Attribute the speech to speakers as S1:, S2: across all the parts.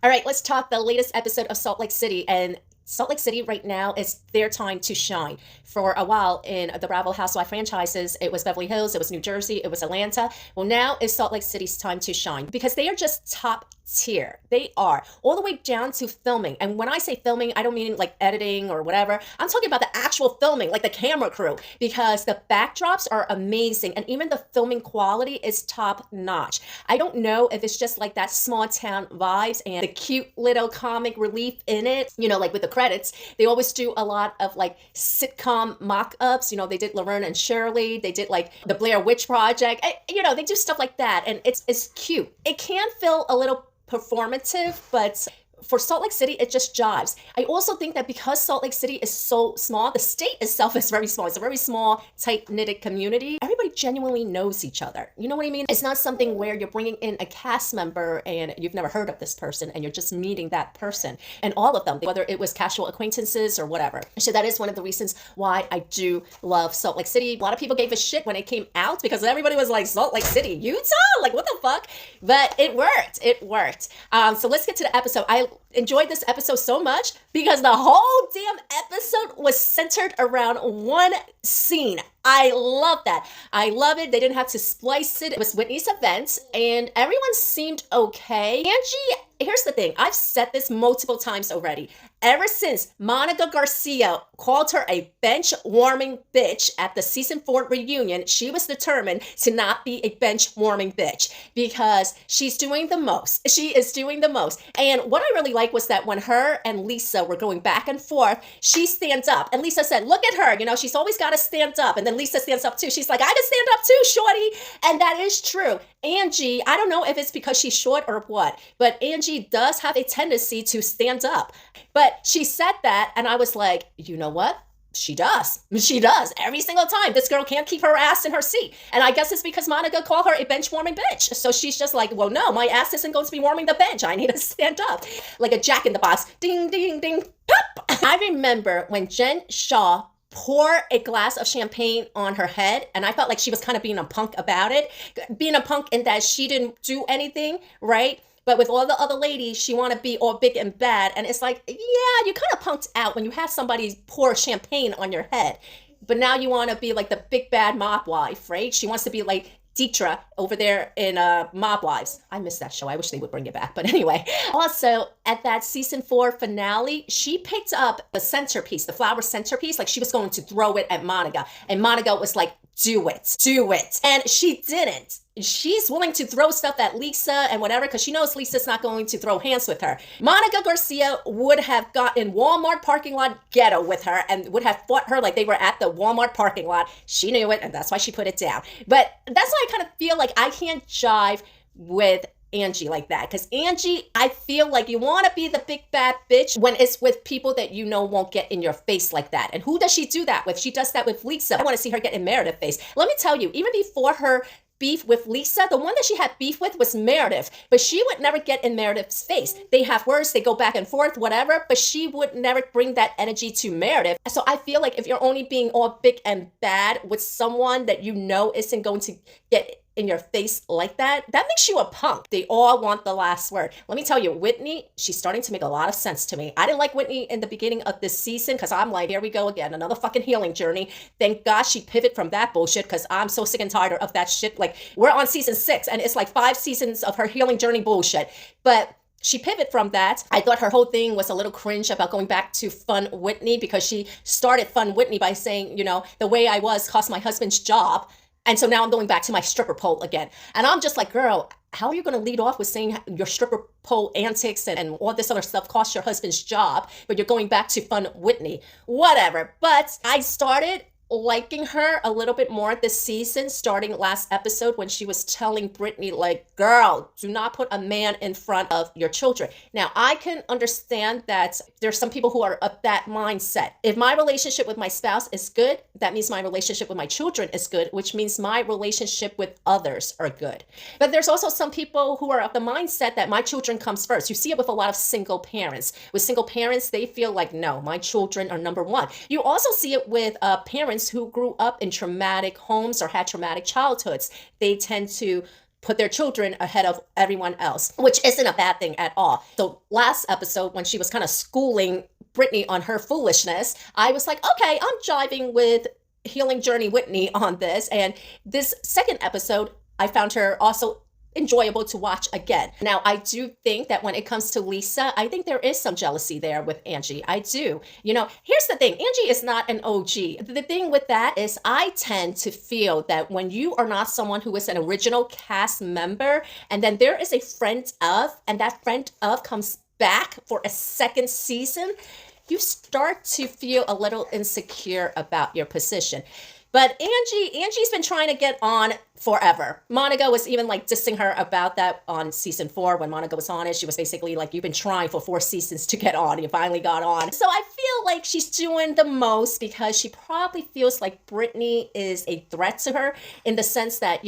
S1: All right, let's talk the latest episode of Salt Lake City. And Salt Lake City right now is their time to shine. For a while in the Bravo Housewife franchises, it was Beverly Hills, it was New Jersey, it was Atlanta. Well, now is Salt Lake City's time to shine because they are just top tier. They are all the way down to filming. And when I say filming, I don't mean like editing or whatever. I'm talking about the actual filming, like the camera crew, because the backdrops are amazing. And even the filming quality is top notch. I don't know if it's just like that small town vibes and the cute little comic relief in it, like with the credits, they always do a lot of like sitcom mock-ups. They did Laverne and Shirley, they did like the Blair Witch Project. They do stuff like that, and it's cute. It can feel a little performative, but for Salt Lake City, it just jives. I also think that because Salt Lake City is so small, the state itself is very small. It's a very small, tight-knitted community. Everybody genuinely knows each other. You know what I mean? It's not something where you're bringing in a cast member and you've never heard of this person and you're just meeting that person. And all of them, whether it was casual acquaintances or whatever. So that is one of the reasons why I do love Salt Lake City. A lot of people gave a shit when it came out because everybody was like, Salt Lake City, Utah? Like, what the fuck? But it worked. It worked. So let's get to the episode. I enjoyed this episode so much because the whole damn episode was centered around one scene. I love that. I love it. They didn't have to splice it. It was Whitney's event and everyone seemed okay. Angie, here's the thing. I've said this multiple times already. Ever since Monica Garcia called her a bench warming bitch at the season 4 reunion, she was determined to not be a bench warming bitch because she's doing the most. She is doing the most. And what I really like was that when her and Lisa were going back and forth, she stands up. And Lisa said, look at her. She's always got to stand up. And then Lisa stands up too. She's like, I can stand up too, shorty. And that is true. Angie, I don't know if it's because she's short or what, but Angie does have a tendency to stand up. But she said that, and I was like, you know what? She does. She does every single time. This girl can't keep her ass in her seat. And I guess it's because Monica called her a bench warming bitch. So she's just like, well, no, my ass isn't going to be warming the bench. I need to stand up like a jack in the box. Ding, ding, ding, pop. I remember when Jen Shaw poured a glass of champagne on her head, and I felt like she was kind of being a punk about it. Being a punk in that she didn't do anything, right? But with all the other ladies, she want to be all big and bad. And it's like, yeah, you kind of punked out when you had somebody pour champagne on your head. But now you want to be like the big bad mob wife, right? She wants to be like Deetra over there in Mob Wives. I miss that show. I wish they would bring it back. But anyway, also at that season 4 finale, she picked up the centerpiece, the flower centerpiece, like she was going to throw it at Monica. And Monica was like, do it. And she didn't. She's willing to throw stuff at Lisa and whatever because she knows Lisa's not going to throw hands with her. Monica Garcia would have gotten Walmart parking lot ghetto with her and would have fought her like they were at the Walmart parking lot. She knew it, and that's why she put it down. But that's why I kind of feel like I can't jive with Angie like that, because Angie, I feel like you want to be the big bad bitch when it's with people that you know won't get in your face like that. And who does she do that with? She does that with Lisa. I want to see her get in Meredith's face. Let me tell you, even before her beef with Lisa, the one that she had beef with was Meredith, but she would never get in Meredith's face. They have words, they go back and forth, whatever, but she would never bring that energy to Meredith. So I feel like if you're only being all big and bad with someone that you know isn't going to get in your face like that, that makes you a punk. They all want the last word. Let me tell you, Whitney, she's starting to make a lot of sense to me. I didn't like Whitney in the beginning of this season because I'm like, here we go again, another fucking healing journey. Thank God she pivoted from that bullshit because I'm so sick and tired of that shit. Like, we're on season 6 and it's like 5 seasons of her healing journey bullshit. But she pivoted from that. I thought her whole thing was a little cringe about going back to Fun Whitney because she started Fun Whitney by saying, the way I was cost my husband's job. And so now I'm going back to my stripper pole again. And I'm just like, girl, how are you going to lead off with saying your stripper pole antics and all this other stuff cost your husband's job, but you're going back to Fun Whitney? Whatever. But I started liking her a little bit more this season, starting last episode when she was telling Brittany, like, girl, do not put a man in front of your children. Now, I can understand that there's some people who are of that mindset. If my relationship with my spouse is good, that means my relationship with my children is good, which means my relationship with others are good. But there's also some people who are of the mindset that my children comes first. You see it with a lot of single parents. With single parents, they feel like, no, my children are number one. You also see it with parents who grew up in traumatic homes or had traumatic childhoods. They tend to put their children ahead of everyone else, which isn't a bad thing at all. So last episode, when she was kind of schooling Brittany on her foolishness, I was like, okay, I'm jiving with Healing Journey Whitney on this. And this second episode, I found her also enjoyable to watch again. Now, I do think that when it comes to Lisa, I think there is some jealousy there with Angie. I do. Here's the thing. Angie is not an OG. The thing with that is I tend to feel that when you are not someone who is an original cast member, and then there is a friend of, and that friend of comes back for a second season, you start to feel a little insecure about your position. But Angie's been trying to get on forever. Monica was even like dissing her about that on season 4 when Monica was on it. She was basically like, you've been trying for 4 seasons to get on. You finally got on. So I feel like she's doing the most because she probably feels like Brittany is a threat to her in the sense that,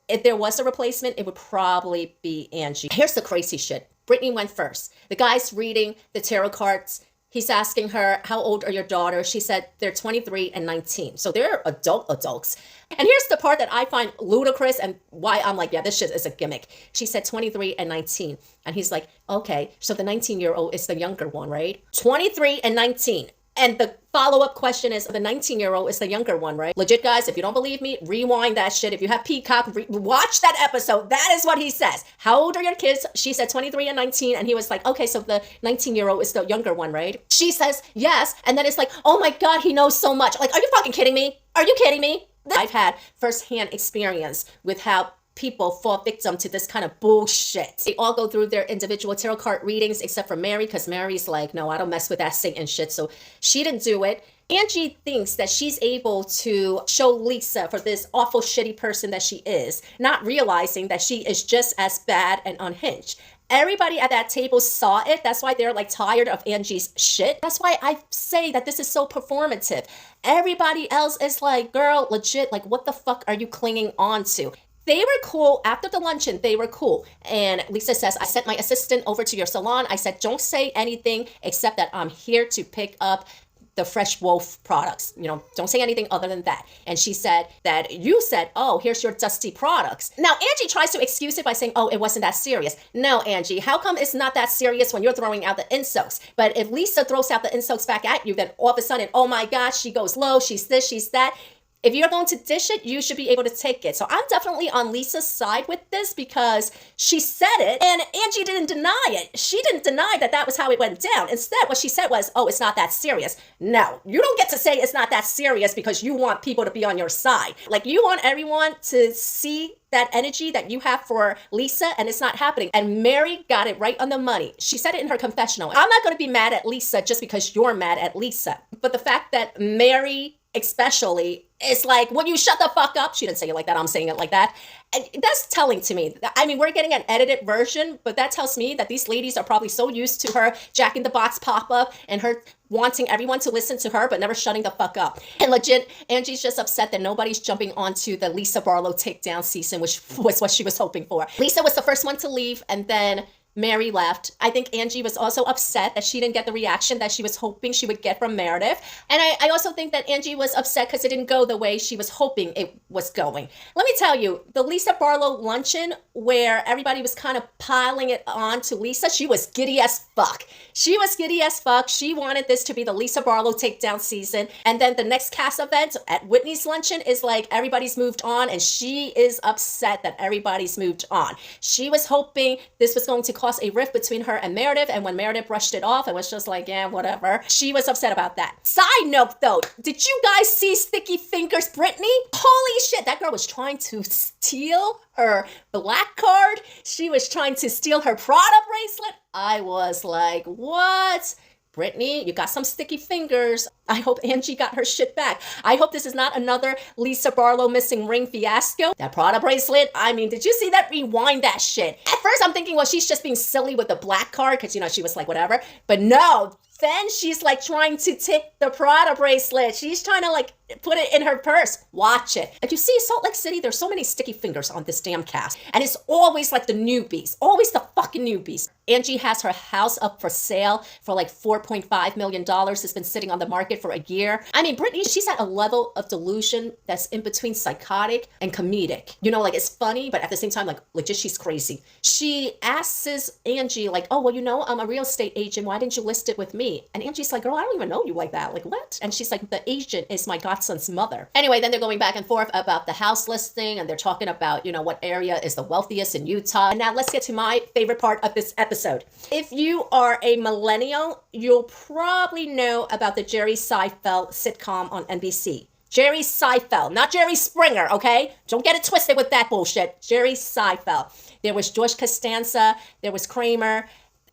S1: if there was a replacement, it would probably be Angie. Here's the crazy shit. Brittany went first. The guy's reading the tarot cards. He's asking her, how old are your daughters? She said they're 23 and 19. So they're adults. And here's the part that I find ludicrous and why I'm like, yeah, this shit is a gimmick. She said 23 and 19. And he's like, okay, so the 19-year-old is the younger one, right? 23 and 19. And the follow-up question is, the 19-year-old is the younger one, right? Legit, guys, if you don't believe me, rewind that shit. If you have Peacock, watch that episode. That is what he says. How old are your kids? She said 23 and 19. And he was like, okay, so the 19-year-old is the younger one, right? She says, yes. And then it's like, oh my God, he knows so much. Like, are you fucking kidding me? Are you kidding me? I've had firsthand experience with how people fall victim to this kind of bullshit. They all go through their individual tarot card readings except for Mary, because Mary's like, no, I don't mess with that Satan shit. So she didn't do it. Angie thinks that she's able to show Lisa for this awful shitty person that she is, not realizing that she is just as bad and unhinged. Everybody at that table saw it. That's why they're like tired of Angie's shit. That's why I say that this is so performative. Everybody else is like, girl, legit, like what the fuck are you clinging on to? They were cool. After the luncheon, they were cool. And Lisa says, I sent my assistant over to your salon. I said, don't say anything except that I'm here to pick up the Fresh Wolf products. Don't say anything other than that. And she said that you said, oh, here's your dusty products. Now, Angie tries to excuse it by saying, oh, it wasn't that serious. No, Angie, how come it's not that serious when you're throwing out the insults? But if Lisa throws out the insults back at you, then all of a sudden, oh my gosh, she goes low, she's this, she's that. If you're going to dish it, you should be able to take it. So I'm definitely on Lisa's side with this because she said it and Angie didn't deny it. She didn't deny that that was how it went down. Instead, what she said was, oh, it's not that serious. No, you don't get to say it's not that serious because you want people to be on your side. Like, you want everyone to see that energy that you have for Lisa, and it's not happening. And Mary got it right on the money. She said it in her confessional. I'm not going to be mad at Lisa just because you're mad at Lisa. But the fact that Mary especially, it's like, will you shut the fuck up? She didn't say it like that. I'm saying it like that. And that's telling to me. I mean, we're getting an edited version, but that tells me that these ladies are probably so used to her Jack in the Box pop-up and her wanting everyone to listen to her, but never shutting the fuck up. And legit, Angie's just upset that nobody's jumping onto the Lisa Barlow takedown season, which was what she was hoping for. Lisa was the first one to leave, and then Mary left. I think Angie was also upset that she didn't get the reaction that she was hoping she would get from Meredith. And I also think that Angie was upset because it didn't go the way she was hoping it was going. Let me tell you, the Lisa Barlow luncheon where everybody was kind of piling it on to Lisa, she was giddy as fuck. She was giddy as fuck. She wanted this to be the Lisa Barlow takedown season. And then the next cast event at Whitney's luncheon is like everybody's moved on, and she is upset that everybody's moved on. She was hoping this was going to cause a rift between her and Meredith, and when Meredith brushed it off and was just like, yeah, whatever, she was upset about that. Side note though, did you guys see Sticky Fingers Brittany? Holy shit, that girl was trying to steal her black card. She was trying to steal her Prada bracelet. I was like, what? Brittany, you got some sticky fingers. I hope Angie got her shit back. I hope this is not another Lisa Barlow missing ring fiasco. That Prada bracelet, I mean, did you see that? Rewind that shit. At first I'm thinking, well, she's just being silly with the black card because, she was like, whatever. But no, Then she's like trying to take the Prada bracelet. She's trying to like put it in her purse. Watch it. Like you see, Salt Lake City, there's so many sticky fingers on this damn cast. And it's always like the newbies. Always the fucking newbies. Angie has her house up for sale for like $4.5 million. It's been sitting on the market for a year. I mean, Brittany, she's at a level of delusion that's in between psychotic and comedic. You know, like it's funny, but at the same time, like legit, she's crazy. She asks Angie like, oh, well, you know, I'm a real estate agent. Why didn't you list it with me? And Angie's like, girl, I don't even know you like that. Like, what? And she's like, the agent is my godson's mother. Anyway, then they're going back and forth about the house listing, and they're talking about, you know, what area is the wealthiest in Utah. And now let's get to my favorite part of this episode. If you are a millennial, you'll probably know about the Jerry Seinfeld sitcom on NBC. Jerry Seinfeld, not Jerry Springer, okay? Don't get it twisted with that bullshit. Jerry Seinfeld. There was George Costanza, there was Kramer,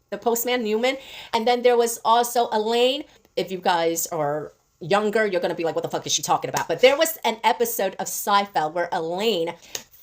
S1: the postman Newman, and then there was also Elaine. If you guys are younger, you're going to be like, what the fuck is she talking about? But there was an episode of Seinfeld where Elaine,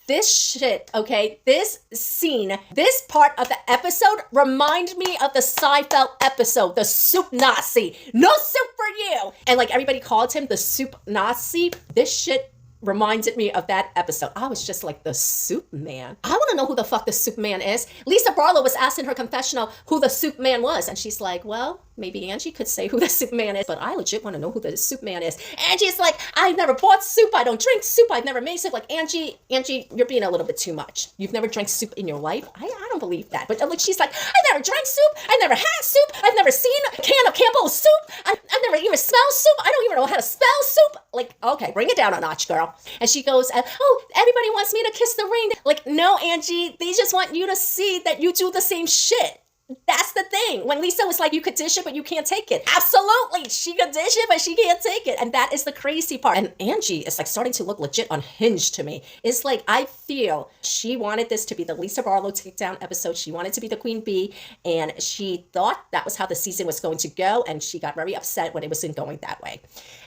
S1: this shit, okay, this scene, this part of the episode remind me of the Seinfeld episode, the soup Nazi. No soup for you. And like everybody called him the soup Nazi. This shit reminded me of that episode. I was just like, the soup man? I want to know who the fuck the soup man is. Lisa Barlow was asked in her confessional who the soup man was. And she's like, well, maybe Angie could say who the soup man is, but I legit want to know who the soup man is. Angie's like, I've never bought soup. I don't drink soup. I've never made soup. Like, Angie, you're being a little bit too much. You've never drank soup in your life? I don't believe that. But like, she's like, I never drank soup. I never had soup. I've never seen a can of Campbell's soup. I've never even smelled soup. I don't even know how to spell soup. Like, okay, bring it down a notch, girl. And she goes, oh, everybody wants me to kiss the ring. Like, no, Angie, they just want you to see that you do the same shit. That's the thing. When Lisa was like, you could dish it, but you can't take it. Absolutely. She could dish it, but she can't take it. And that is the crazy part. And Angie is like starting to look legit unhinged to me. It's like, I feel she wanted this to be the Lisa Barlow takedown episode. She wanted to be the queen bee. And she thought that was how the season was going to go. And she got very upset when it wasn't going that way.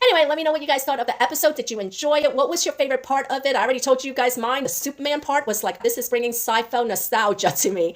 S1: Anyway, let me know what you guys thought of the episode. Did you enjoy it? What was your favorite part of it? I already told you guys mine. The Superman part was like, this is bringing Seinfeld nostalgia to me.